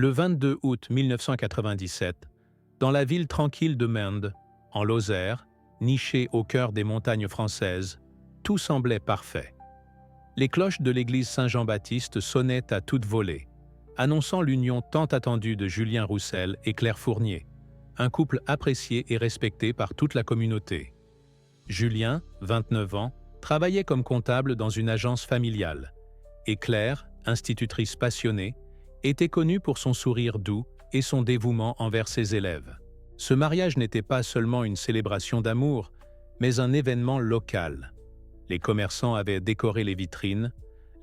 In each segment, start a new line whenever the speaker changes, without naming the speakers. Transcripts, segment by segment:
Le 22 août 1997, dans la ville tranquille de Mende, en Lozère, nichée au cœur des montagnes françaises, tout semblait parfait. Les cloches de l'église Saint-Jean-Baptiste sonnaient à toute volée, annonçant l'union tant attendue de Julien Roussel et Claire Fournier, un couple apprécié et respecté par toute la communauté. Julien, 29 ans, travaillait comme comptable dans une agence familiale, et Claire, institutrice passionnée, était connue pour son sourire doux et son dévouement envers ses élèves. Ce mariage n'était pas seulement une célébration d'amour, mais un événement local. Les commerçants avaient décoré les vitrines,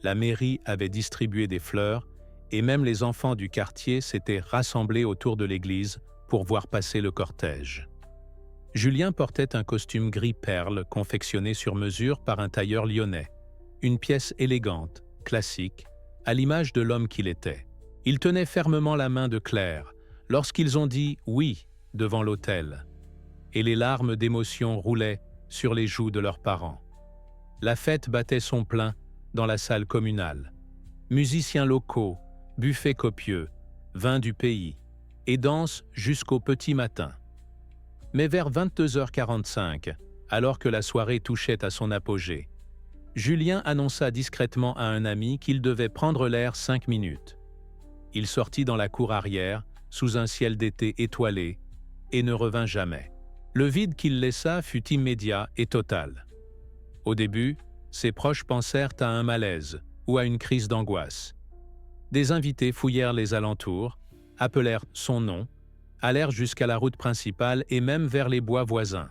la mairie avait distribué des fleurs, et même les enfants du quartier s'étaient rassemblés autour de l'église pour voir passer le cortège. Julien portait un costume gris perle confectionné sur mesure par un tailleur lyonnais, une pièce élégante, classique, à l'image de l'homme qu'il était. Il tenait fermement la main de Claire lorsqu'ils ont dit « oui » devant l'autel, et les larmes d'émotion roulaient sur les joues de leurs parents. La fête battait son plein dans la salle communale. Musiciens locaux, buffets copieux, vins du pays, et danse jusqu'au petit matin. Mais vers 22h45, alors que la soirée touchait à son apogée, Julien annonça discrètement à un ami qu'il devait prendre l'air 5 minutes. Il sortit dans la cour arrière, sous un ciel d'été étoilé, et ne revint jamais. Le vide qu'il laissa fut immédiat et total. Au début, ses proches pensèrent à un malaise ou à une crise d'angoisse. Des invités fouillèrent les alentours, appelèrent son nom, allèrent jusqu'à la route principale et même vers les bois voisins.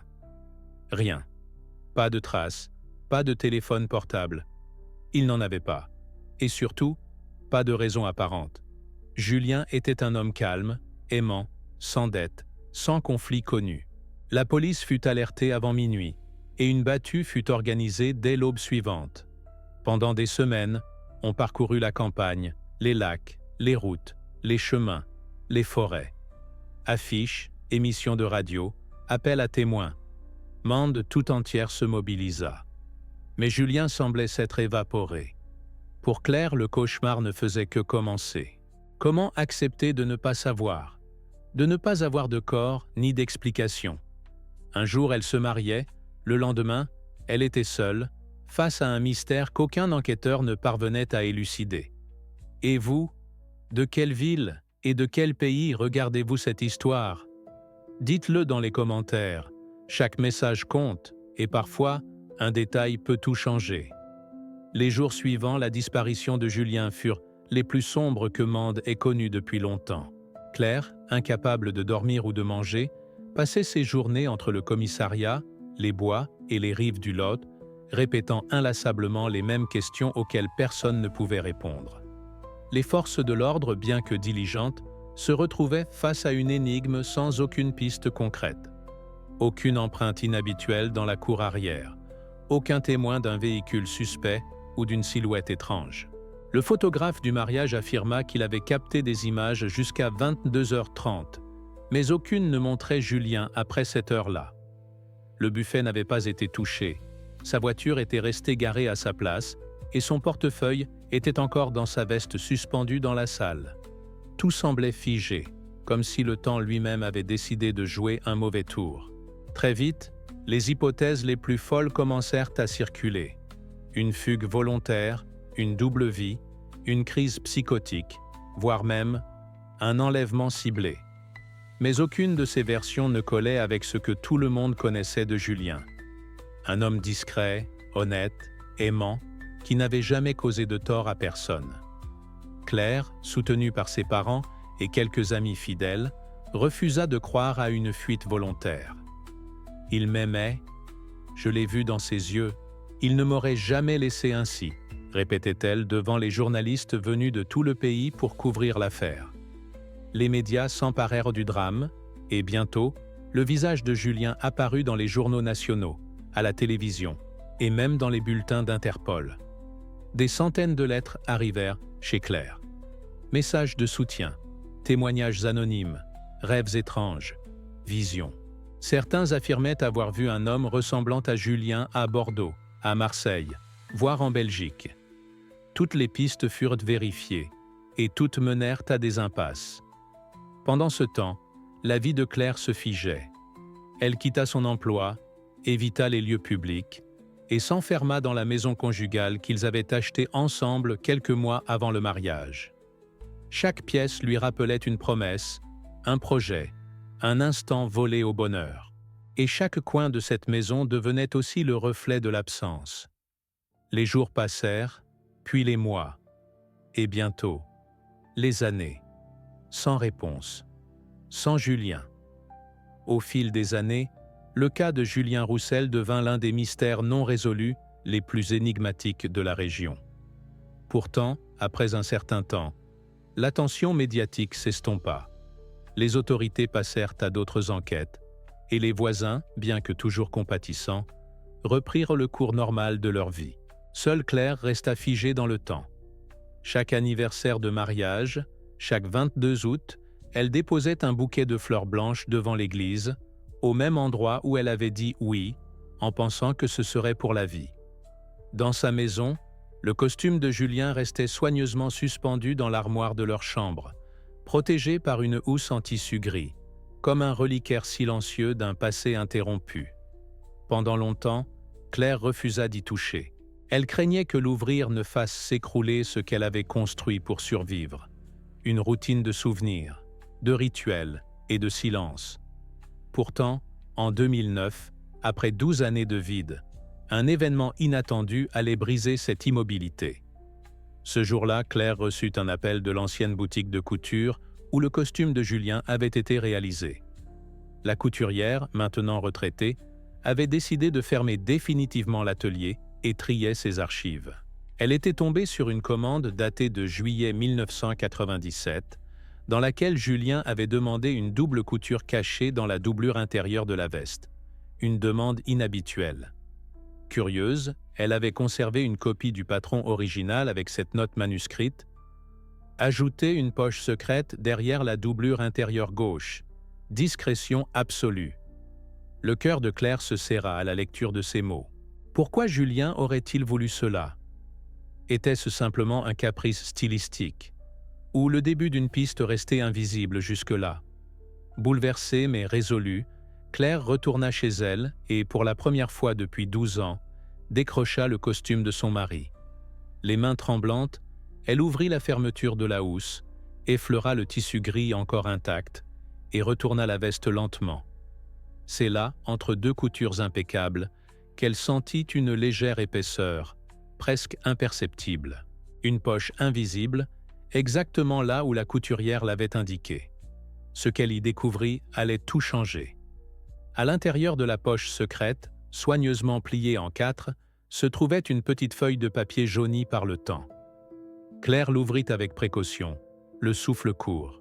Rien. Pas de traces, pas de téléphone portable. Il n'en avait pas. Et surtout, pas de raison apparente. Julien était un homme calme, aimant, sans dette, sans conflit connu. La police fut alertée avant minuit, et une battue fut organisée dès l'aube suivante. Pendant des semaines, on parcourut la campagne, les lacs, les routes, les chemins, les forêts. Affiches, émissions de radio, appels à témoins. Mende tout entière se mobilisa. Mais Julien semblait s'être évaporé. Pour Claire, le cauchemar ne faisait que commencer. Comment accepter de ne pas savoir, de ne pas avoir de corps ni d'explication? Un jour, elle se mariait, le lendemain, elle était seule, face à un mystère qu'aucun enquêteur ne parvenait à élucider. Et vous, de quelle ville et de quel pays regardez-vous cette histoire? Dites-le dans les commentaires. Chaque message compte, et parfois, un détail peut tout changer. Les jours suivants, la disparition de Julien furent les plus sombres que Mende ait connues depuis longtemps. Claire, incapable de dormir ou de manger, passait ses journées entre le commissariat, les bois et les rives du Lot, répétant inlassablement les mêmes questions auxquelles personne ne pouvait répondre. Les forces de l'ordre, bien que diligentes, se retrouvaient face à une énigme sans aucune piste concrète. Aucune empreinte inhabituelle dans la cour arrière, aucun témoin d'un véhicule suspect ou d'une silhouette étrange. Le photographe du mariage affirma qu'il avait capté des images jusqu'à 22h30, mais aucune ne montrait Julien après cette heure-là. Le buffet n'avait pas été touché, sa voiture était restée garée à sa place et son portefeuille était encore dans sa veste suspendue dans la salle. Tout semblait figé, comme si le temps lui-même avait décidé de jouer un mauvais tour. Très vite, les hypothèses les plus folles commencèrent à circuler. Une fugue volontaire, une double vie, une crise psychotique, voire même un enlèvement ciblé. Mais aucune de ces versions ne collait avec ce que tout le monde connaissait de Julien. Un homme discret, honnête, aimant, qui n'avait jamais causé de tort à personne. Claire, soutenue par ses parents et quelques amis fidèles, refusa de croire à une fuite volontaire. « Il m'aimait, je l'ai vu dans ses yeux, il ne m'aurait jamais laissé ainsi », répétait-elle devant les journalistes venus de tout le pays pour couvrir l'affaire. Les médias s'emparèrent du drame, et bientôt, le visage de Julien apparut dans les journaux nationaux, à la télévision, et même dans les bulletins d'Interpol. Des centaines de lettres arrivèrent chez Claire. Messages de soutien, témoignages anonymes, rêves étranges, visions. Certains affirmaient avoir vu un homme ressemblant à Julien à Bordeaux, à Marseille, voire en Belgique. Toutes les pistes furent vérifiées, et toutes menèrent à des impasses. Pendant ce temps, la vie de Claire se figeait. Elle quitta son emploi, évita les lieux publics et s'enferma dans la maison conjugale qu'ils avaient achetée ensemble quelques mois avant le mariage. Chaque pièce lui rappelait une promesse, un projet, un instant volé au bonheur. Et chaque coin de cette maison devenait aussi le reflet de l'absence. Les jours passèrent, puis les mois, et bientôt, les années, sans réponse, sans Julien. Au fil des années, le cas de Julien Roussel devint l'un des mystères non résolus les plus énigmatiques de la région. Pourtant, après un certain temps, l'attention médiatique s'estompa. Les autorités passèrent à d'autres enquêtes, et les voisins, bien que toujours compatissants, reprirent le cours normal de leur vie. Seule Claire resta figée dans le temps. Chaque anniversaire de mariage, chaque 22 août, elle déposait un bouquet de fleurs blanches devant l'église, au même endroit où elle avait dit oui, en pensant que ce serait pour la vie. Dans sa maison, le costume de Julien restait soigneusement suspendu dans l'armoire de leur chambre, protégé par une housse en tissu gris, comme un reliquaire silencieux d'un passé interrompu. Pendant longtemps, Claire refusa d'y toucher. Elle craignait que l'ouvrir ne fasse s'écrouler ce qu'elle avait construit pour survivre, une routine de souvenirs, de rituels et de silence. Pourtant, en 2009, après 12 années de vide, un événement inattendu allait briser cette immobilité. Ce jour-là, Claire reçut un appel de l'ancienne boutique de couture où le costume de Julien avait été réalisé. La couturière, maintenant retraitée, avait décidé de fermer définitivement l'atelier et triait ses archives. Elle était tombée sur une commande datée de juillet 1997, dans laquelle Julien avait demandé une double couture cachée dans la doublure intérieure de la veste, une demande inhabituelle. Curieuse, elle avait conservé une copie du patron original avec cette note manuscrite: « Ajoutez une poche secrète derrière la doublure intérieure gauche. Discrétion absolue. » Le cœur de Claire se serra à la lecture de ces mots. Pourquoi Julien aurait-il voulu cela? Était-ce simplement un caprice stylistique? Ou le début d'une piste restée invisible jusque-là? Bouleversée mais résolue, Claire retourna chez elle et, pour la première fois depuis 12 ans, décrocha le costume de son mari. Les mains tremblantes, elle ouvrit la fermeture de la housse, effleura le tissu gris encore intact et retourna la veste lentement. C'est là, entre deux coutures impeccables, qu'elle sentit une légère épaisseur, presque imperceptible, une poche invisible, exactement là où la couturière l'avait indiqué. Ce qu'elle y découvrit allait tout changer. À l'intérieur de la poche secrète, soigneusement pliée en 4, se trouvait une petite feuille de papier jaunie par le temps. Claire l'ouvrit avec précaution, le souffle court.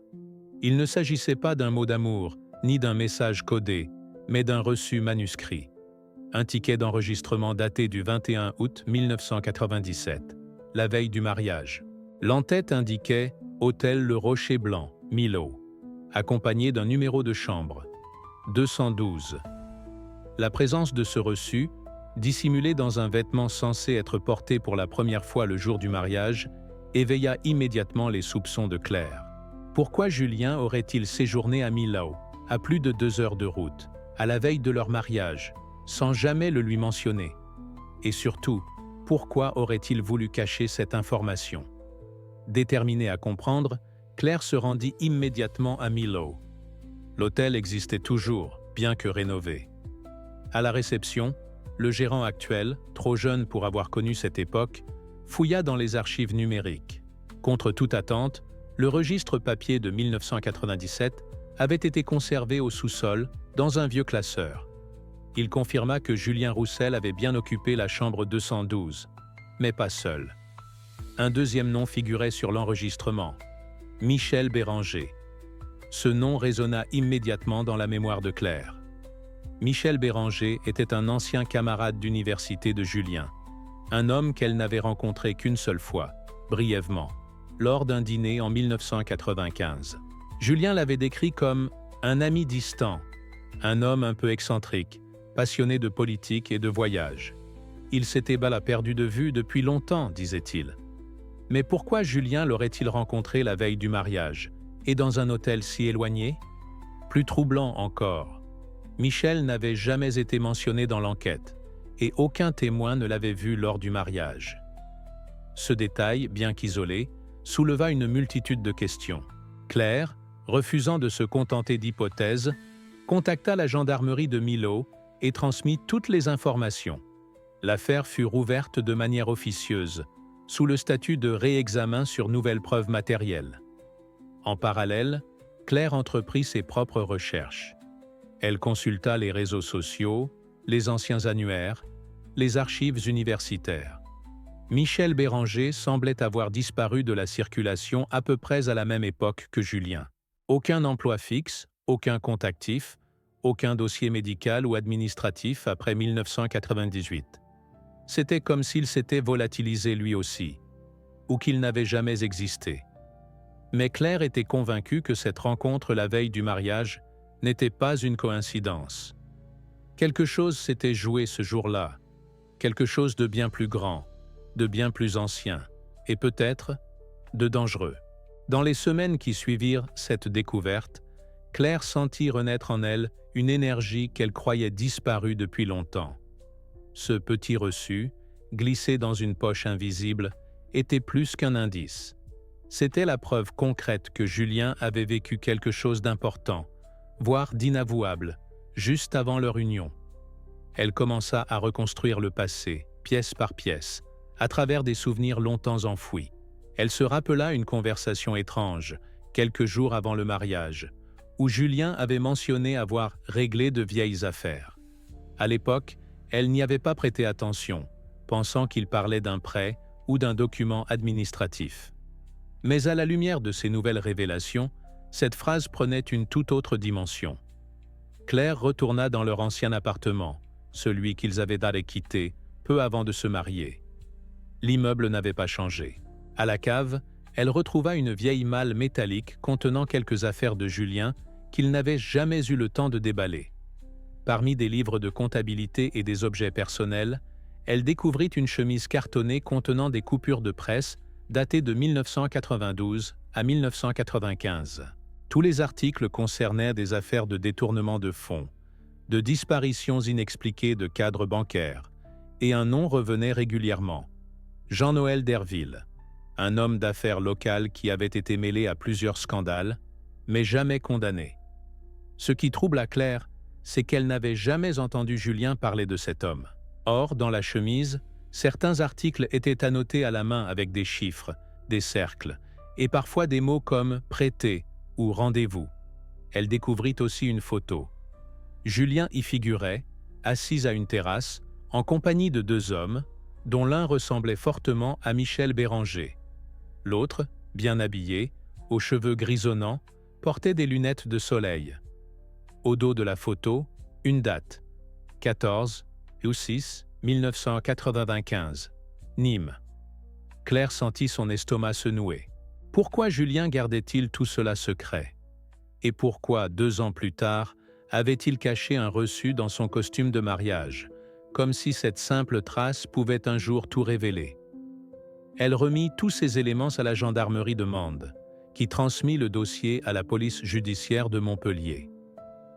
Il ne s'agissait pas d'un mot d'amour, ni d'un message codé, mais d'un reçu manuscrit. Un ticket d'enregistrement daté du 21 août 1997, la veille du mariage. L'entête indiquait « Hôtel Le Rocher Blanc, Millau », accompagné d'un numéro de chambre, 212. La présence de ce reçu, dissimulé dans un vêtement censé être porté pour la première fois le jour du mariage, éveilla immédiatement les soupçons de Claire. Pourquoi Julien aurait-il séjourné à Millau, à plus de 2 heures de route, à la veille de leur mariage, sans jamais le lui mentionner? Et surtout, pourquoi aurait-il voulu cacher cette information? Déterminée à comprendre, Claire se rendit immédiatement à Millau. L'hôtel existait toujours, bien que rénové. À la réception, le gérant actuel, trop jeune pour avoir connu cette époque, fouilla dans les archives numériques. Contre toute attente, le registre papier de 1997 avait été conservé au sous-sol, dans un vieux classeur. Il confirma que Julien Roussel avait bien occupé la chambre 212, mais pas seul. Un deuxième nom figurait sur l'enregistrement: Michel Béranger. Ce nom résonna immédiatement dans la mémoire de Claire. Michel Béranger était un ancien camarade d'université de Julien, un homme qu'elle n'avait rencontré qu'une seule fois, brièvement, lors d'un dîner en 1995. Julien l'avait décrit comme un ami distant, un homme un peu excentrique, passionné de politique et de voyage. Il s'était perdu de vue depuis longtemps, disait-il. Mais pourquoi Julien l'aurait-il rencontré la veille du mariage, et dans un hôtel si éloigné? Plus troublant encore, Michel n'avait jamais été mentionné dans l'enquête, et aucun témoin ne l'avait vu lors du mariage. Ce détail, bien qu'isolé, souleva une multitude de questions. Claire, refusant de se contenter d'hypothèses, contacta la gendarmerie de Millau et transmit toutes les informations. L'affaire fut rouverte de manière officieuse, sous le statut de réexamen sur nouvelles preuves matérielles. En parallèle, Claire entreprit ses propres recherches. Elle consulta les réseaux sociaux, les anciens annuaires, les archives universitaires. Michel Béranger semblait avoir disparu de la circulation à peu près à la même époque que Julien. Aucun emploi fixe, aucun compte actif, aucun dossier médical ou administratif après 1998. C'était comme s'il s'était volatilisé lui aussi, ou qu'il n'avait jamais existé. Mais Claire était convaincue que cette rencontre la veille du mariage n'était pas une coïncidence. Quelque chose s'était joué ce jour-là, quelque chose de bien plus grand, de bien plus ancien, et peut-être de dangereux. Dans les semaines qui suivirent cette découverte, Claire sentit renaître en elle une énergie qu'elle croyait disparue depuis longtemps. Ce petit reçu, glissé dans une poche invisible, était plus qu'un indice. C'était la preuve concrète que Julien avait vécu quelque chose d'important, voire d'inavouable, juste avant leur union. Elle commença à reconstruire le passé, pièce par pièce, à travers des souvenirs longtemps enfouis. Elle se rappela une conversation étrange, quelques jours avant le mariage, où Julien avait mentionné avoir réglé de vieilles affaires. À l'époque, elle n'y avait pas prêté attention, pensant qu'il parlait d'un prêt ou d'un document administratif. Mais à la lumière de ces nouvelles révélations, cette phrase prenait une toute autre dimension. Claire retourna dans leur ancien appartement, celui qu'ils avaient d'aller quitter peu avant de se marier. L'immeuble n'avait pas changé. À la cave, elle retrouva une vieille malle métallique contenant quelques affaires de Julien qu'il n'avait jamais eu le temps de déballer. Parmi des livres de comptabilité et des objets personnels, elle découvrit une chemise cartonnée contenant des coupures de presse datées de 1992 à 1995. Tous les articles concernaient des affaires de détournement de fonds, de disparitions inexpliquées de cadres bancaires, et un nom revenait régulièrement: Jean-Noël Derville, un homme d'affaires local qui avait été mêlé à plusieurs scandales, mais jamais condamné. Ce qui troubla Claire, c'est qu'elle n'avait jamais entendu Julien parler de cet homme. Or, dans la chemise, certains articles étaient annotés à la main avec des chiffres, des cercles, et parfois des mots comme « prêter » ou « rendez-vous ». Elle découvrit aussi une photo. Julien y figurait, assis à une terrasse, en compagnie de deux hommes, dont l'un ressemblait fortement à Michel Béranger. L'autre, bien habillé, aux cheveux grisonnants, portait des lunettes de soleil. Au dos de la photo, une date, 14/6 1995, Nîmes. Claire sentit son estomac se nouer. Pourquoi Julien gardait-il tout cela secret? Et pourquoi, 2 ans plus tard, avait-il caché un reçu dans son costume de mariage, comme si cette simple trace pouvait un jour tout révéler? Elle remit tous ces éléments à la gendarmerie de Mende, qui transmit le dossier à la police judiciaire de Montpellier.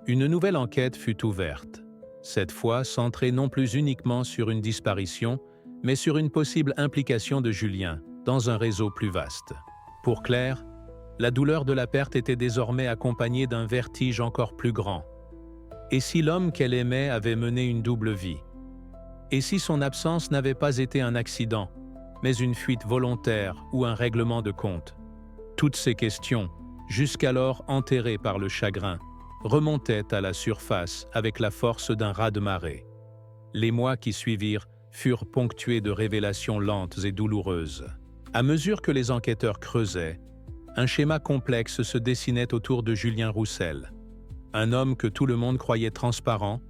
Une nouvelle enquête fut ouverte, cette fois centrée non plus uniquement sur une disparition, mais sur une possible implication de Julien dans un réseau plus vaste. Pour Claire, la douleur de la perte était désormais accompagnée d'un vertige encore plus grand. Et si l'homme qu'elle aimait avait mené une double vie? Et si son absence n'avait pas été un accident, mais une fuite volontaire ou un règlement de compte? Toutes ces questions, jusqu'alors enterrées par le chagrin, remontaient à la surface avec la force d'un raz-de-marée. Les mois qui suivirent furent ponctués de révélations lentes et douloureuses. À mesure que les enquêteurs creusaient, un schéma complexe se dessinait autour de Julien Roussel, un homme que tout le monde croyait transparent,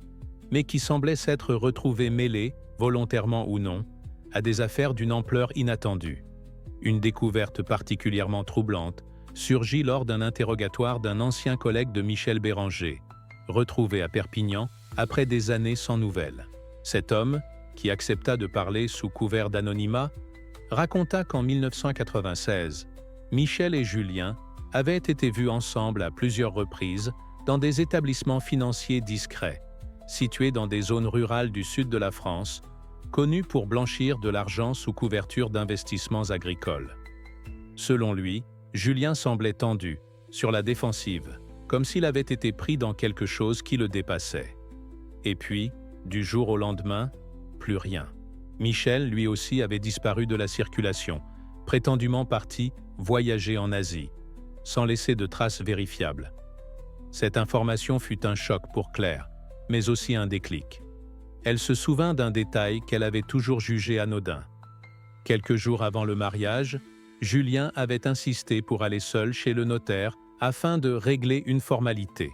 mais qui semblait s'être retrouvé mêlé, volontairement ou non, à des affaires d'une ampleur inattendue. Une découverte particulièrement troublante surgit lors d'un interrogatoire d'un ancien collègue de Michel Béranger, retrouvé à Perpignan après des années sans nouvelles. Cet homme, qui accepta de parler sous couvert d'anonymat, raconta qu'en 1996, Michel et Julien avaient été vus ensemble à plusieurs reprises dans des établissements financiers discrets, situés dans des zones rurales du sud de la France, connus pour blanchir de l'argent sous couverture d'investissements agricoles. Selon lui, Julien semblait tendu, sur la défensive, comme s'il avait été pris dans quelque chose qui le dépassait. Et puis, du jour au lendemain, plus rien. Michel, lui aussi, avait disparu de la circulation, prétendument parti voyager en Asie, sans laisser de traces vérifiables. Cette information fut un choc pour Claire, mais aussi un déclic. Elle se souvint d'un détail qu'elle avait toujours jugé anodin. Quelques jours avant le mariage, Julien avait insisté pour aller seul chez le notaire afin de régler une formalité.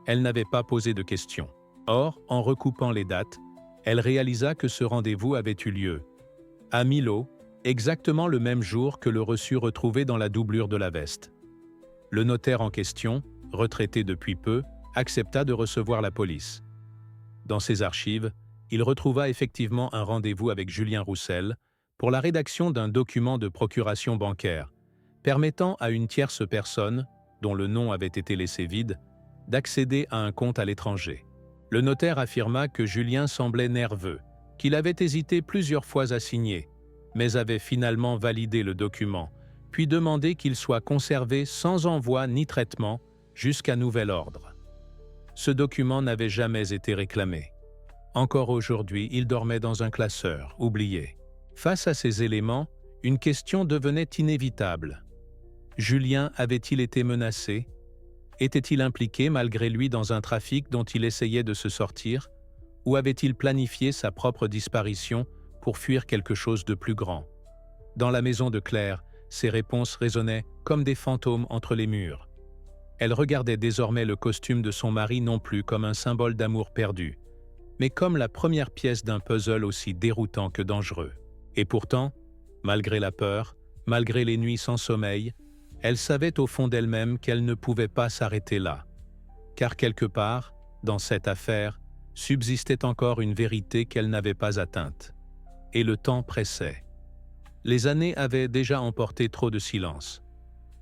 Elle n'avait pas posé de questions. Or, en recoupant les dates, elle réalisa que ce rendez-vous avait eu lieu à Millau, exactement le même jour que le reçu retrouvé dans la doublure de la veste. Le notaire en question, retraité depuis peu, accepta de recevoir la police. Dans ses archives, il retrouva effectivement un rendez-vous avec Julien Roussel pour la rédaction d'un document de procuration bancaire, permettant à une tierce personne, dont le nom avait été laissé vide, d'accéder à un compte à l'étranger. Le notaire affirma que Julien semblait nerveux, qu'il avait hésité plusieurs fois à signer, mais avait finalement validé le document, puis demandé qu'il soit conservé sans envoi ni traitement jusqu'à nouvel ordre. Ce document n'avait jamais été réclamé. Encore aujourd'hui, il dormait dans un classeur, oublié. Face à ces éléments, une question devenait inévitable. Julien avait-il été menacé? Était-il impliqué malgré lui dans un trafic dont il essayait de se sortir? Ou avait-il planifié sa propre disparition pour fuir quelque chose de plus grand? Dans la maison de Claire, ces réponses résonnaient comme des fantômes entre les murs. Elle regardait désormais le costume de son mari non plus comme un symbole d'amour perdu, mais comme la première pièce d'un puzzle aussi déroutant que dangereux. Et pourtant, malgré la peur, malgré les nuits sans sommeil, elle savait au fond d'elle-même qu'elle ne pouvait pas s'arrêter là. Car quelque part, dans cette affaire, subsistait encore une vérité qu'elle n'avait pas atteinte. Et le temps pressait. Les années avaient déjà emporté trop de silence.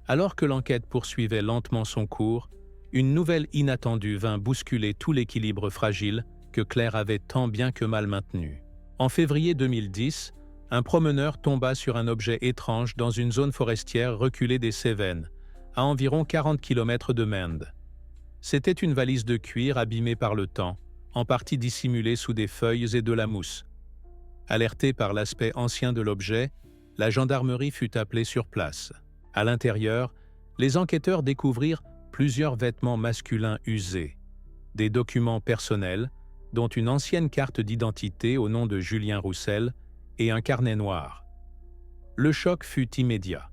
Alors que l'enquête poursuivait lentement son cours, une nouvelle inattendue vint bousculer tout l'équilibre fragile que Claire avait tant bien que mal maintenu. En février 2010, un promeneur tomba sur un objet étrange dans une zone forestière reculée des Cévennes, à environ 40 km de Mende. C'était une valise de cuir abîmée par le temps, en partie dissimulée sous des feuilles et de la mousse. Alertée par l'aspect ancien de l'objet, la gendarmerie fut appelée sur place. À l'intérieur, les enquêteurs découvrirent plusieurs vêtements masculins usés, des documents personnels, dont une ancienne carte d'identité au nom de Julien Roussel et un carnet noir. Le choc fut immédiat.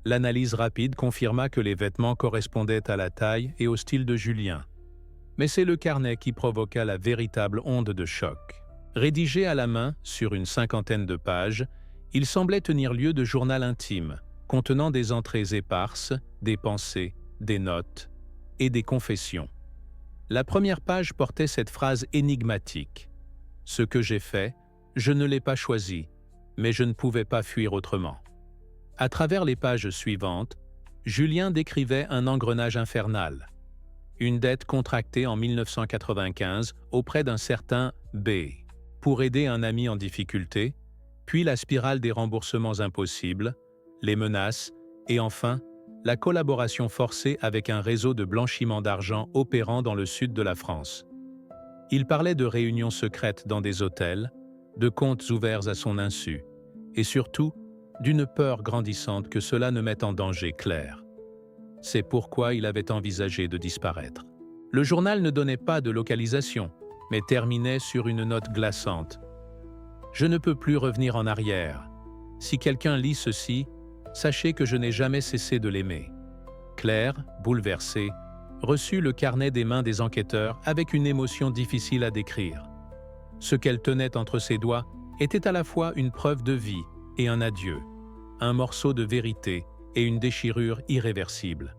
L'analyse rapide confirma que les vêtements correspondaient à la taille et au style de Julien. Mais c'est le carnet qui provoqua la véritable onde de choc. Rédigé à la main sur une 50aine de pages, il semblait tenir lieu de journal intime, contenant des entrées éparses, des pensées, des notes et des confessions. La première page portait cette phrase énigmatique. « Ce que j'ai fait, je ne l'ai pas choisi, mais je ne pouvais pas fuir autrement. » À travers les pages suivantes, Julien décrivait un engrenage infernal. Une dette contractée en 1995 auprès d'un certain B. Pour aider un ami en difficulté, puis la spirale des remboursements impossibles, les menaces et enfin, la collaboration forcée avec un réseau de blanchiment d'argent opérant dans le sud de la France. Il parlait de réunions secrètes dans des hôtels, de comptes ouverts à son insu, et surtout, d'une peur grandissante que cela ne mette en danger Claire. C'est pourquoi il avait envisagé de disparaître. Le journal ne donnait pas de localisation, mais terminait sur une note glaçante. « Je ne peux plus revenir en arrière. Si quelqu'un lit ceci, sachez que je n'ai jamais cessé de l'aimer. » Claire, bouleversée, reçut le carnet des mains des enquêteurs avec une émotion difficile à décrire. Ce qu'elle tenait entre ses doigts était à la fois une preuve de vie et un adieu, un morceau de vérité et une déchirure irréversible.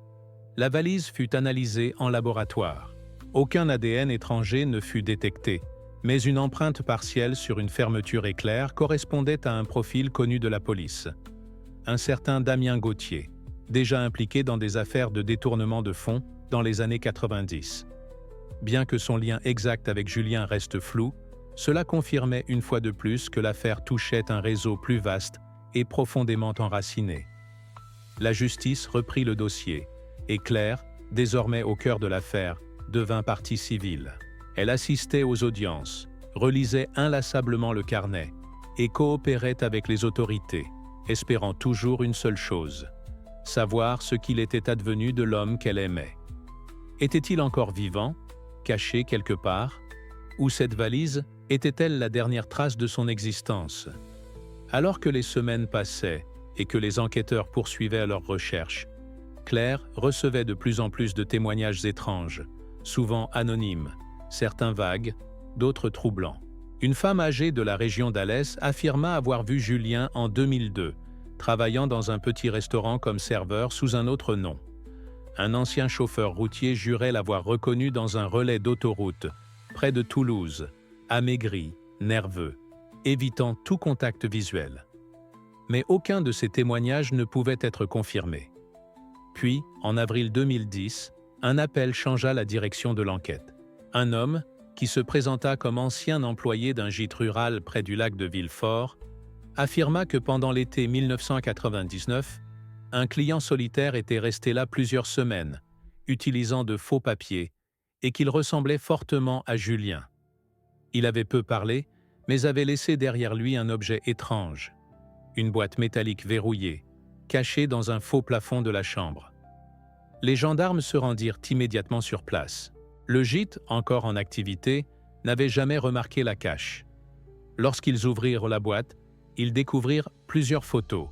La valise fut analysée en laboratoire. Aucun ADN étranger ne fut détecté, Mais une empreinte partielle sur une fermeture éclair correspondait à un profil connu de la police. Un certain Damien Gauthier, déjà impliqué dans des affaires de détournement de fonds dans les années 90. Bien que son lien exact avec Julien reste flou, cela confirmait une fois de plus que l'affaire touchait un réseau plus vaste et profondément enraciné. La justice reprit le dossier, et Claire, désormais au cœur de l'affaire, devint partie civile. Elle assistait aux audiences, relisait inlassablement le carnet et coopérait avec les autorités, espérant toujours une seule chose: savoir ce qu'il était advenu de l'homme qu'elle aimait. Était-il encore vivant, caché quelque part? Ou cette valise était-elle la dernière trace de son existence? Alors que les semaines passaient et que les enquêteurs poursuivaient leurs recherches, Claire recevait de plus en plus de témoignages étranges, souvent anonymes, certains vagues, d'autres troublants. Une femme âgée de la région d'Alès affirma avoir vu Julien en 2002, travaillant dans un petit restaurant comme serveur sous un autre nom. Un ancien chauffeur routier jurait l'avoir reconnu dans un relais d'autoroute, près de Toulouse, amaigri, nerveux, évitant tout contact visuel. Mais aucun de ces témoignages ne pouvait être confirmé. Puis, en avril 2010, un appel changea la direction de l'enquête. Un homme, qui se présenta comme ancien employé d'un gîte rural près du lac de Villefort, affirma que pendant l'été 1999, un client solitaire était resté là plusieurs semaines, utilisant de faux papiers, et qu'il ressemblait fortement à Julien. Il avait peu parlé, mais avait laissé derrière lui un objet étrange, une boîte métallique verrouillée, cachée dans un faux plafond de la chambre. Les gendarmes se rendirent immédiatement sur place. Le gîte, encore en activité, n'avait jamais remarqué la cache. Lorsqu'ils ouvrirent la boîte, ils découvrirent plusieurs photos,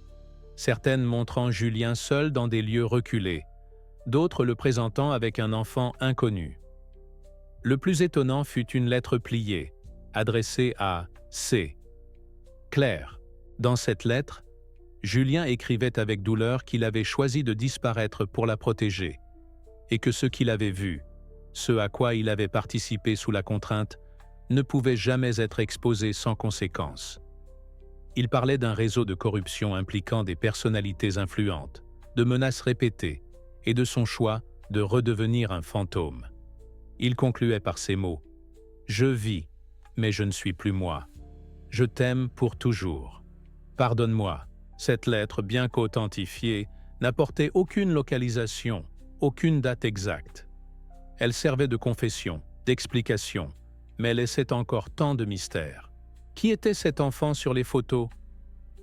certaines montrant Julien seul dans des lieux reculés, d'autres le présentant avec un enfant inconnu. Le plus étonnant fut une lettre pliée, adressée à C. Claire. Dans cette lettre, Julien écrivait avec douleur qu'il avait choisi de disparaître pour la protéger, et que ce qu'il avait vu, ce à quoi il avait participé sous la contrainte, ne pouvait jamais être exposé sans conséquence. Il parlait d'un réseau de corruption impliquant des personnalités influentes, de menaces répétées, et de son choix de redevenir un fantôme. Il concluait par ces mots: « Je vis, mais je ne suis plus moi. Je t'aime pour toujours. Pardonne-moi. » Cette lettre, bien qu'authentifiée, n'apportait aucune localisation, aucune date exacte. Elle servait de confession, d'explication, mais laissait encore tant de mystères. Qui était cet enfant sur les photos?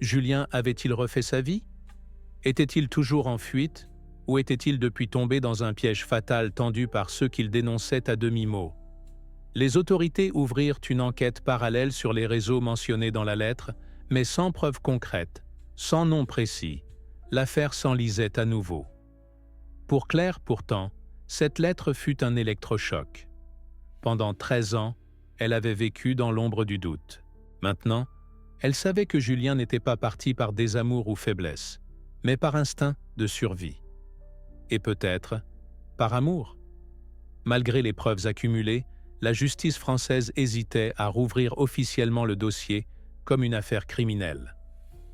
Julien avait-il refait sa vie? Était-il toujours en fuite? Ou était-il depuis tombé dans un piège fatal tendu par ceux qu'il dénonçait à demi-mot? Les autorités ouvrirent une enquête parallèle sur les réseaux mentionnés dans la lettre, mais sans preuve concrète, sans nom précis. L'affaire s'enlisait à nouveau. Pour Claire, pourtant, cette lettre fut un électrochoc. Pendant 13 ans, elle avait vécu dans l'ombre du doute. Maintenant, elle savait que Julien n'était pas parti par désamour ou faiblesse, mais par instinct de survie. Et peut-être par amour. Malgré les preuves accumulées, la justice française hésitait à rouvrir officiellement le dossier comme une affaire criminelle.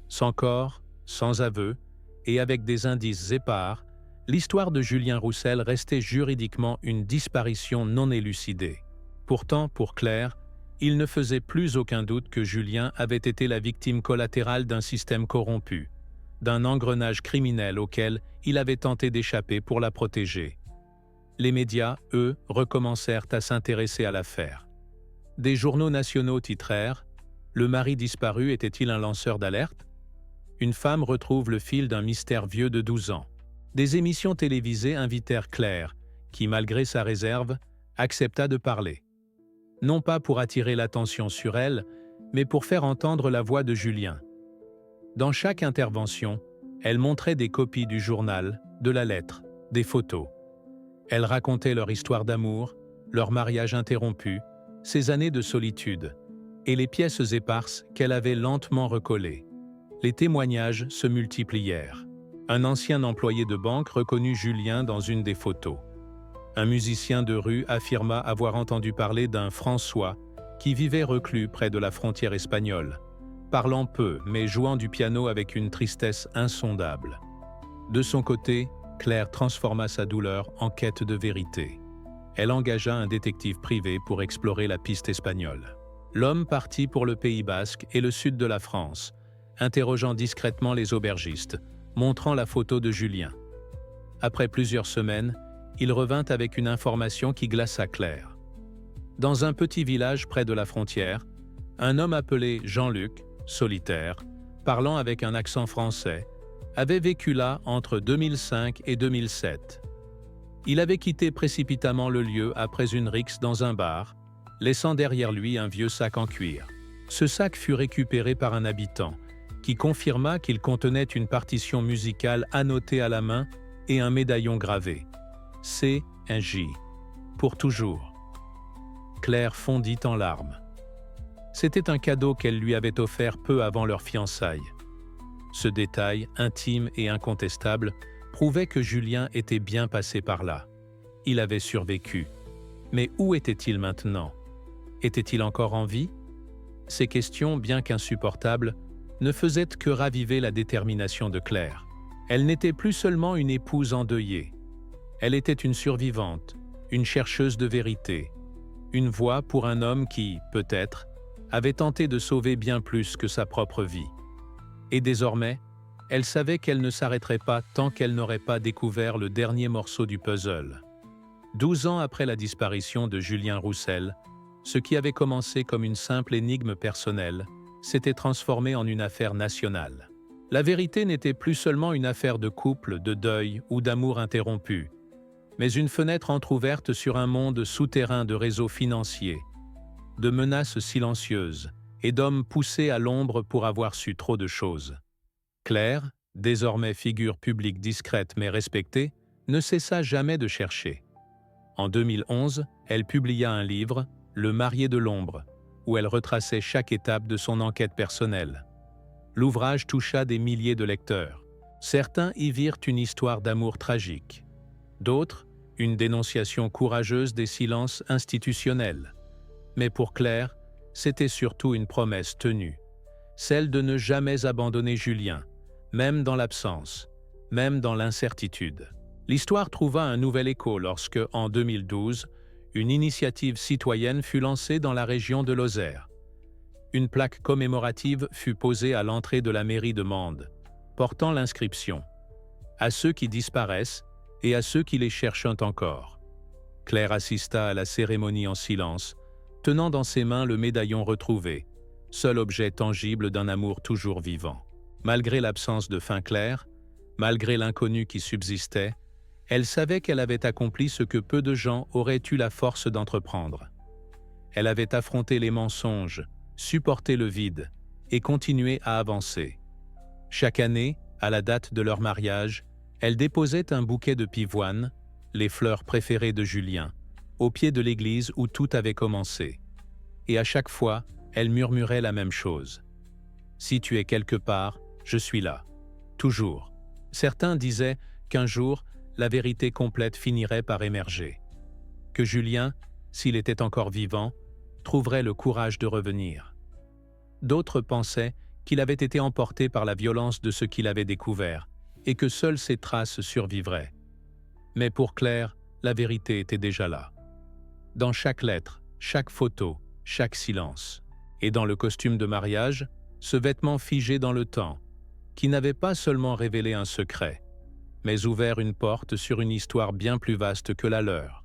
Sans corps, sans aveu, et avec des indices épars, l'histoire de Julien Roussel restait juridiquement une disparition non élucidée. Pourtant, pour Claire, il ne faisait plus aucun doute que Julien avait été la victime collatérale d'un système corrompu, d'un engrenage criminel auquel il avait tenté d'échapper pour la protéger. Les médias, eux, recommencèrent à s'intéresser à l'affaire. Des journaux nationaux titrèrent « Le mari disparu était-il un lanceur d'alerte ?» Une femme retrouve le fil d'un mystère vieux de 12 ans. Des émissions télévisées invitèrent Claire, qui, malgré sa réserve, accepta de parler. Non pas pour attirer l'attention sur elle, mais pour faire entendre la voix de Julien. Dans chaque intervention, elle montrait des copies du journal, de la lettre, des photos. Elle racontait leur histoire d'amour, leur mariage interrompu, ses années de solitude, et les pièces éparses qu'elle avait lentement recollées. Les témoignages se multiplièrent. Un ancien employé de banque reconnut Julien dans une des photos. Un musicien de rue affirma avoir entendu parler d'un François qui vivait reclus près de la frontière espagnole, parlant peu mais jouant du piano avec une tristesse insondable. De son côté, Claire transforma sa douleur en quête de vérité. Elle engagea un détective privé pour explorer la piste espagnole. L'homme partit pour le Pays basque et le sud de la France, interrogeant discrètement les aubergistes, montrant la photo de Julien. Après plusieurs semaines, il revint avec une information qui glaça Claire. Dans un petit village près de la frontière, un homme appelé Jean-Luc, solitaire, parlant avec un accent français, avait vécu là entre 2005 et 2007. Il avait quitté précipitamment le lieu après une rixe dans un bar, laissant derrière lui un vieux sac en cuir. Ce sac fut récupéré par un habitant, qui confirma qu'il contenait une partition musicale annotée à la main et un médaillon gravé. C.J. Pour toujours. Claire fondit en larmes. C'était un cadeau qu'elle lui avait offert peu avant leur fiançailles. Ce détail, intime et incontestable, prouvait que Julien était bien passé par là. Il avait survécu. Mais où était-il maintenant? Était-il encore en vie? Ces questions, bien qu'insupportables, ne faisaient que raviver la détermination de Claire. Elle n'était plus seulement une épouse endeuillée. Elle était une survivante, une chercheuse de vérité, une voix pour un homme qui, peut-être, avait tenté de sauver bien plus que sa propre vie. Et désormais, elle savait qu'elle ne s'arrêterait pas tant qu'elle n'aurait pas découvert le dernier morceau du puzzle. 12 ans après la disparition de Julien Roussel, ce qui avait commencé comme une simple énigme personnelle s'était transformé en une affaire nationale. La vérité n'était plus seulement une affaire de couple, de deuil ou d'amour interrompu, mais une fenêtre entr'ouverte sur un monde souterrain de réseaux financiers, de menaces silencieuses et d'hommes poussés à l'ombre pour avoir su trop de choses. Claire, désormais figure publique discrète mais respectée, ne cessa jamais de chercher. En 2011, elle publia un livre, Le marié de l'ombre, où elle retraçait chaque étape de son enquête personnelle. L'ouvrage toucha des milliers de lecteurs. Certains y virent une histoire d'amour tragique. D'autres, une dénonciation courageuse des silences institutionnels. Mais pour Claire, c'était surtout une promesse tenue, celle de ne jamais abandonner Julien, même dans l'absence, même dans l'incertitude. L'histoire trouva un nouvel écho lorsque, en 2012, une initiative citoyenne fut lancée dans la région de Lozère. Une plaque commémorative fut posée à l'entrée de la mairie de Mende, portant l'inscription « À ceux qui disparaissent et à ceux qui les cherchent encore ». Claire assista à la cérémonie en silence, tenant dans ses mains le médaillon retrouvé, seul objet tangible d'un amour toujours vivant. Malgré l'absence de fin claire, malgré l'inconnu qui subsistait, elle savait qu'elle avait accompli ce que peu de gens auraient eu la force d'entreprendre. Elle avait affronté les mensonges, supporté le vide et continué à avancer. Chaque année, à la date de leur mariage, elle déposait un bouquet de pivoine, les fleurs préférées de Julien, au pied de l'église où tout avait commencé. Et à chaque fois, elle murmurait la même chose. « Si tu es quelque part, je suis là. Toujours. » Certains disaient qu'un jour, la vérité complète finirait par émerger. Que Julien, s'il était encore vivant, trouverait le courage de revenir. D'autres pensaient qu'il avait été emporté par la violence de ce qu'il avait découvert et que seules ses traces survivraient. Mais pour Claire, la vérité était déjà là. Dans chaque lettre, chaque photo, chaque silence. Et dans le costume de mariage, ce vêtement figé dans le temps, qui n'avait pas seulement révélé un secret, mais ouvert une porte sur une histoire bien plus vaste que la leur.